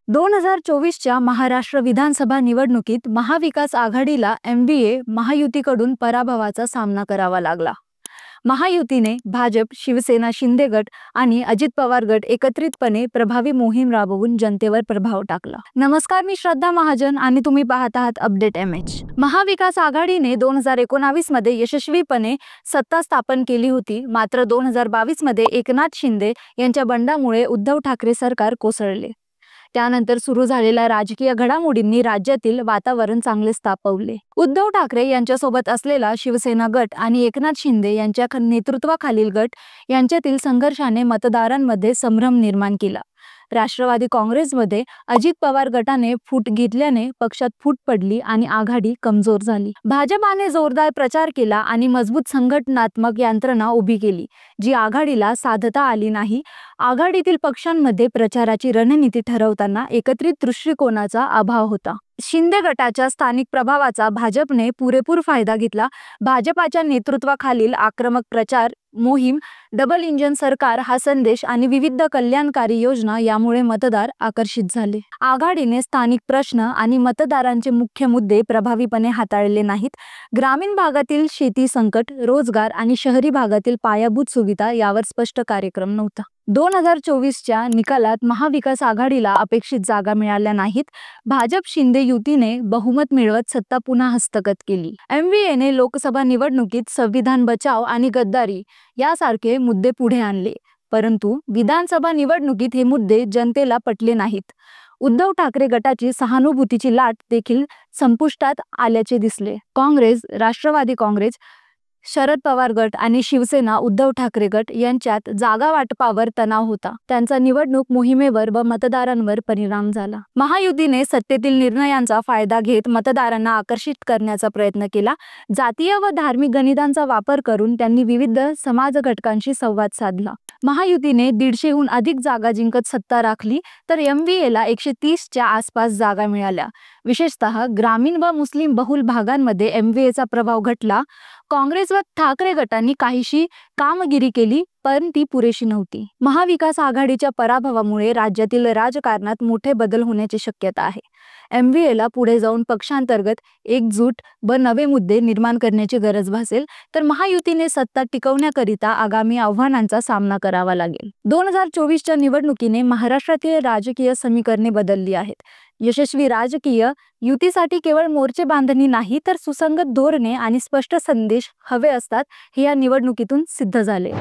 2024च्या महाराष्ट्र विधानसभा निवडणुकीत महाविकास आघाडीला MVA महायुतीकडून पराभवाचा सामना करावा लागला। महायुतीने भाजप, शिवसेना, शिंदे गट आणि अजित पवार गट एकत्रितपणे प्रभावी मोहीम राबवून जनतेवर प्रभाव टाकला। नमस्कार, मी श्रद्धा महाजन आणि तुम्ही पाहत आहात अपडेट MH। महाविकास आघाडीने 2019 मध्ये यशस्वीपणे सत्ता स्थापन केली होती, मात्र 2022 मध्ये एकनाथ शिंदे यांच्या बंडामुळे उद्धव ठाकरे सरकार कोसळले। त्यानंतर सुरू झालेल्या राजकीय घडामोडींनी राज्यातील वातावरण चांगलेच तापवले। उद्धव ठाकरे यांच्यासोबत असलेला शिवसेना गट आणि एकनाथ शिंदे यांच्या नेतृत्वाखालील गट यांच्यातील संघर्षाने मतदारांमध्ये संभ्रम निर्माण केला। राष्ट्रवादी काँग्रेसमध्ये अजित पवार गटाने फूट घेतल्याने पक्षात फूट पडली आणि आघाडी कमजोर झाली। भाजपाने जोरदार प्रचार केला आणि मजबूत संघटनात्मक यंत्रणा उभी केली, जी आघाडीला साधता आली नाही। आघाडीतील पक्षांमध्ये प्रचाराची रणनीती ठरवताना एकत्रित दृष्टिकोनाचा अभाव होता। शिंदे गटाच्या स्थानिक प्रभावाचा भाजपने पुरेपूर फायदा घेतला। भाजपाच्या नेतृत्वाखालील आक्रमक प्रचार मोहीम, डबल इंजिन सरकार हा संदेश आणि विविध कल्याणकारी योजना यामुळे मतदार आकर्षित झाले। आघाडीने स्थानिक प्रश्न आणि मतदारांचे मुख्य मुद्दे प्रभावीपणे हाताळले नाहीत। ग्रामीण भागातील शेती संकट, रोजगार आणि शहरी भागातील पायाभूत सुविधा यावर स्पष्ट कार्यक्रम नव्हता। 2024च्या निकालात महाविकास आघाडीला अपेक्षित जागा मिळाल्या नाहीत। भाजप शिंदे युतीने बहुमत मिळवत सत्ता पुन्हा हस्तगत केली। MVAने लोकसभा निवडणुकीत संविधान बचाव आणि गद्दारी यासारखे मुद्दे पुढे आणले, परंतु विधानसभा निवडणुकीत हे मुद्दे जनतेला पटले नाहीत। उद्धव ठाकरे गटाची सहानुभूतीची लाट देखील संपुष्टात आल्याचे दिसले। काँग्रेस, राष्ट्रवादी काँग्रेस, शरद पवार गट आणि शिवसेना उद्धव ठाकरे गट यांच्यात जागा वाटपावर तणाव होता। त्यांचा निवडणूक मोहिमेवर व मतदारांवर परिणाम झाला। महायुतीने सत्तेतील निर्णयांचा फायदा घेत मतदारांना आकर्षित करण्याचा प्रयत्न केला। जातीय व धार्मिक गणितांचा वापर करून त्यांनी विविध समाज घटकांशी संवाद साधला। महायुतीने 150हून अधिक जागा जिंकत सत्ता राखली, तर MVAला 130च्या आसपास जागा मिळाल्या। विशेषतः ग्रामीण व मुस्लिम बहुल भागांमध्ये MVAचा प्रभाव घटला। काँग्रेस व ठाकरे गटांनी काहीशी कामगिरी केली, पण ती पुरेशी नव्हती। महाविकास आघाडीच्या पराभवामुळे राज्यातील राजकारणात मोठे बदल होण्याची शक्यता आहे। MVAला पुढे जाऊन पक्षांतर्गत एकजूट व नवे मुद्दे निर्माण करण्याची गरज भासेल, तर महायुतीने सत्ता टिकवण्याकरिता आगामी आव्हानांचा सामना करावा लागेल। 2024च्या निवडणुकीने महाराष्ट्रातील राजकीय समीकरणे बदलली आहेत। यशस्वी राजकीय युतीसाठी केवळ मोर्चे बांधणी नाही, तर सुसंगत धोरणे आणि स्पष्ट संदेश हवे असतात, हे या निवडणुकीतून सिद्ध झाले।